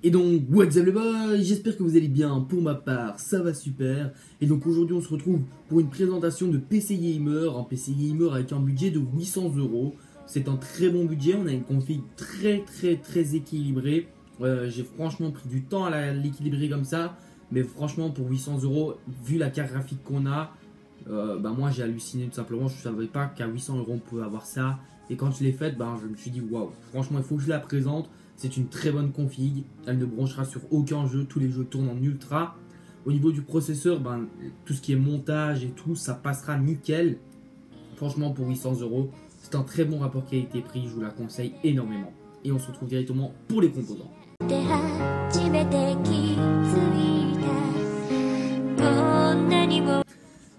Et donc, what's up les boys, j'espère que vous allez bien, pour ma part, ça va super. Et donc aujourd'hui on se retrouve pour une présentation de PC Gamer, un PC Gamer avec un budget de 800 €. C'est un très bon budget, on a une config très équilibrée. J'ai franchement pris du temps à l'équilibrer comme ça, mais franchement pour 800 €, vu la carte graphique qu'on a, moi j'ai halluciné tout simplement, je ne savais pas qu'à 800 € on pouvait avoir ça. Et quand je l'ai faite, je me suis dit waouh, franchement il faut que je la présente. C'est une très bonne config, elle ne branchera sur aucun jeu, tous les jeux tournent en ultra. Au niveau du processeur, tout ce qui est montage et tout, ça passera nickel. Franchement pour 800 €, c'est un très bon rapport qualité-prix, je vous la conseille énormément. Et on se retrouve directement pour les composants.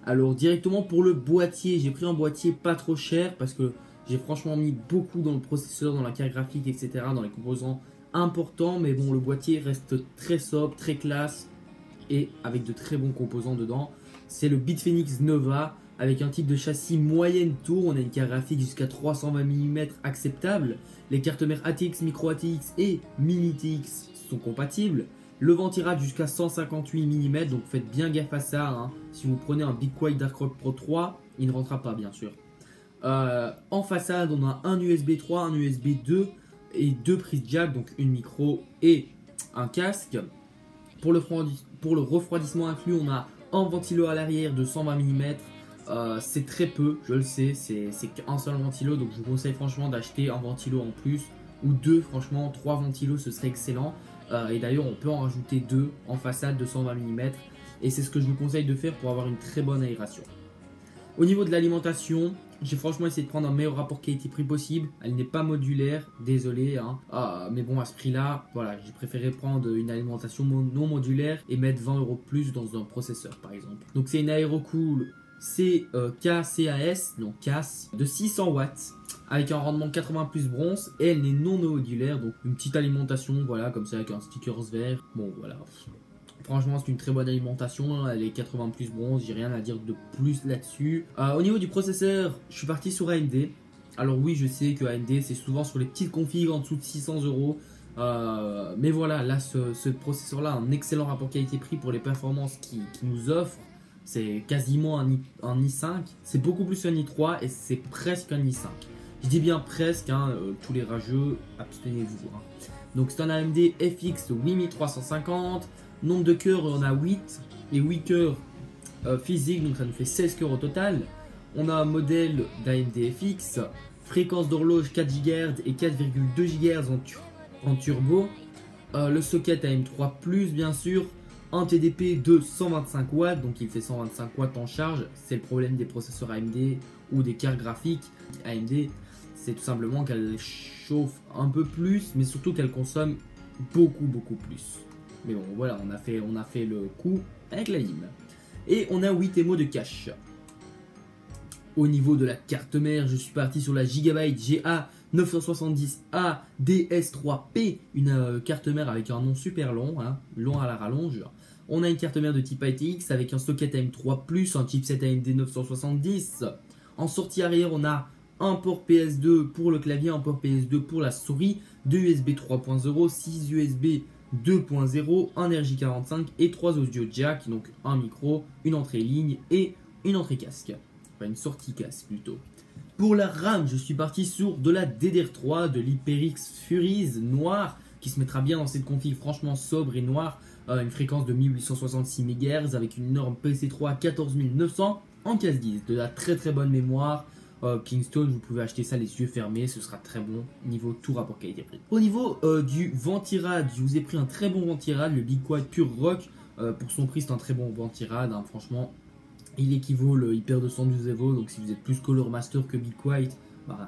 Alors directement pour le boîtier, j'ai pris un boîtier pas trop cher parce que j'ai franchement mis beaucoup dans le processeur, dans la carte graphique, etc. dans les composants importants. Mais bon, le boîtier reste très sobre, très classe et avec de très bons composants dedans. C'est le Bitfenix Nova avec un type de châssis moyenne tour. On a une carte graphique jusqu'à 320 mm acceptable. Les cartes mères ATX, Micro ATX et Mini TX sont compatibles. Le vent tirage jusqu'à 158 mm, donc faites bien gaffe à ça. Hein. Si vous prenez un BeQuiet Dark Rock Pro 3, il ne rentrera pas bien sûr. En façade, on a un USB 3, un USB 2 et deux prises jack, donc une micro et un casque. Pour le refroidissement inclus, on a un ventilo à l'arrière de 120 mm. C'est très peu, je le sais, c'est qu'un seul ventilo, donc je vous conseille franchement d'acheter un ventilo en plus ou deux. Franchement, 3 ventilos ce serait excellent. Et d'ailleurs, on peut en rajouter deux en façade de 120 mm. Et c'est ce que je vous conseille de faire pour avoir une très bonne aération. Au niveau de l'alimentation, j'ai franchement essayé de prendre un meilleur rapport qualité-prix possible. Elle n'est pas modulaire, désolé. Hein. Mais bon, à ce prix-là, voilà, j'ai préféré prendre une alimentation non modulaire et mettre 20 € plus dans un processeur, par exemple. Donc c'est une Aerocool KCAS, donc CAS, de 600 watts, avec un rendement 80 plus bronze, et elle n'est non modulaire, donc une petite alimentation, voilà, comme ça, avec un sticker vert. Bon, voilà. Franchement, c'est une très bonne alimentation, elle est 80 plus bronze, j'ai rien à dire de plus là-dessus. Au niveau du processeur, je suis parti sur AMD. Alors oui, je sais que AMD, c'est souvent sur les petites configs en dessous de 600 €. Mais voilà, là, ce processeur-là a un excellent rapport qualité-prix pour les performances qu'il nous offre. C'est quasiment un i5, c'est beaucoup plus qu'un i3 et c'est presque un i5. Je dis bien presque, hein, tous les rageux, abstenez-vous. Hein. Donc c'est un AMD FX 8350. Nombre de cœurs, on a 8 et 8 cœurs physiques, donc ça nous fait 16 cœurs au total. On a un modèle d'AMD FX, fréquence d'horloge 4 GHz et 4,2 GHz en turbo. Le socket AM3+, bien sûr. Un TDP de 125 watts, donc il fait 125 watts en charge. C'est le problème des processeurs AMD ou des cartes graphiques AMD. C'est tout simplement qu'elle chauffe un peu plus, mais surtout qu'elle consomme beaucoup plus. Mais bon, voilà, on a fait le coup avec la lime. Et on a 8 émaux de cache. Au niveau de la carte mère, je suis parti sur la Gigabyte GA970A DS3P. Une carte mère avec un nom super long, hein, long à la rallonge. On a une carte mère de type ATX avec un socket AM3+, un chipset AMD 970. En sortie arrière, on a un port PS2 pour le clavier, un port PS2 pour la souris, 2 USB 3.0, 6 USB 2.0, un RJ45 et 3 audio jack, donc un micro, une entrée ligne et une entrée casque. Enfin une sortie casque plutôt. Pour la RAM, je suis parti sur de la DDR3, de l'HyperX Furies noire, qui se mettra bien dans cette config franchement sobre et noire. Une fréquence de 1866 MHz avec une norme PC3 14900 en case 10. De la très bonne mémoire. Kingston, vous pouvez acheter ça les yeux fermés, ce sera très bon niveau tout rapport qualité-prix. Au niveau du ventirad, je vous ai pris un très bon ventirad, le BeQuiet Pure Rock. Pour son prix, c'est un très bon ventirad, hein, franchement. Il équivaut le Hyper 212 Evo, donc si vous êtes plus Color Master que BeQuiet,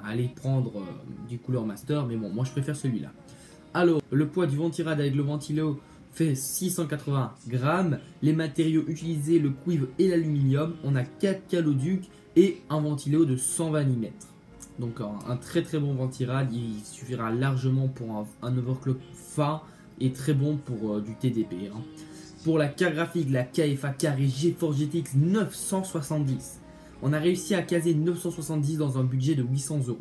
allez prendre du Color Master, mais bon, moi je préfère celui-là. Alors, le poids du ventirad avec le ventilo fait 680 grammes. Les matériaux utilisés, le cuivre et l'aluminium. On a 4 caloducs et un ventilo de 120 mm. Donc un très bon ventirad, il suffira largement pour un overclock fin et très bon pour du TDP. Hein. Pour la carte graphique, la KFA Carré GeForce GTX 970. On a réussi à caser 970 dans un budget de 800 €.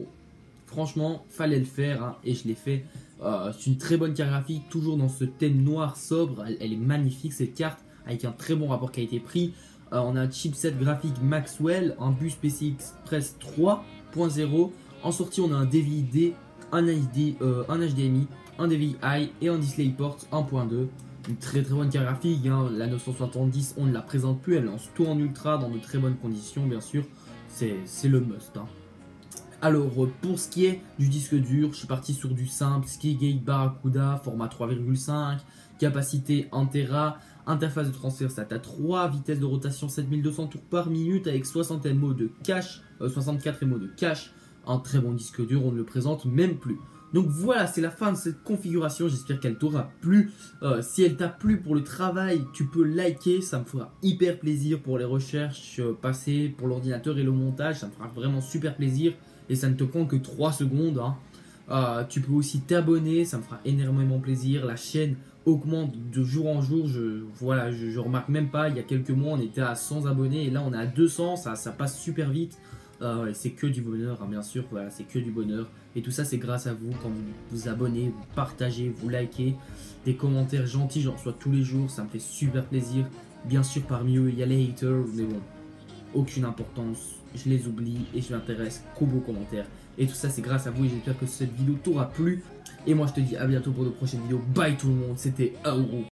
Franchement, fallait le faire, hein, et je l'ai fait. C'est une très bonne carte graphique, toujours dans ce thème noir sobre. Elle est magnifique cette carte, avec un très bon rapport qualité-prix. On a un chipset graphique Maxwell, un bus PCI Express 3.0. En sortie, on a un DVI-D, un HDMI, un DVI et un DisplayPort 1.2. Une très bonne carte graphique, hein. La 970, on ne la présente plus, elle lance tout en ultra dans de très bonnes conditions, bien sûr. C'est le must, hein. Alors, pour ce qui est du disque dur, je suis parti sur du simple, Skygate Barracuda, format 3,5, capacité 1 Tera, interface de transfert SATA 3, vitesse de rotation 7200 tours par minute avec 60 MO de cache, 64 MO de cache. Un très bon disque dur, on ne le présente même plus. Donc voilà, c'est la fin de cette configuration, j'espère qu'elle t'aura plu. Si elle t'a plu pour le travail, tu peux liker, ça me fera hyper plaisir pour les recherches passées, pour l'ordinateur et le montage, ça me fera vraiment super plaisir. Et ça ne te prend que 3 secondes, hein. Tu peux aussi t'abonner, ça me fera énormément plaisir. La chaîne augmente de jour en jour, je remarque même pas, il y a quelques mois on était à 100 abonnés et là on est à 200, ça passe super vite. Et c'est que du bonheur, hein, bien sûr, voilà, c'est que du bonheur. Et tout ça c'est grâce à vous, quand vous vous abonnez, vous partagez, vous likez. Des commentaires gentils, j'en reçois tous les jours, ça me fait super plaisir. Bien sûr parmi eux il y a les haters, mais bon, aucune importance, je les oublie et je m'intéresse qu'aux beaux commentaires. Et tout ça c'est grâce à vous et j'espère que cette vidéo t'aura plu. Et moi je te dis à bientôt pour de prochaines vidéos. Bye tout le monde, c'était Aourou.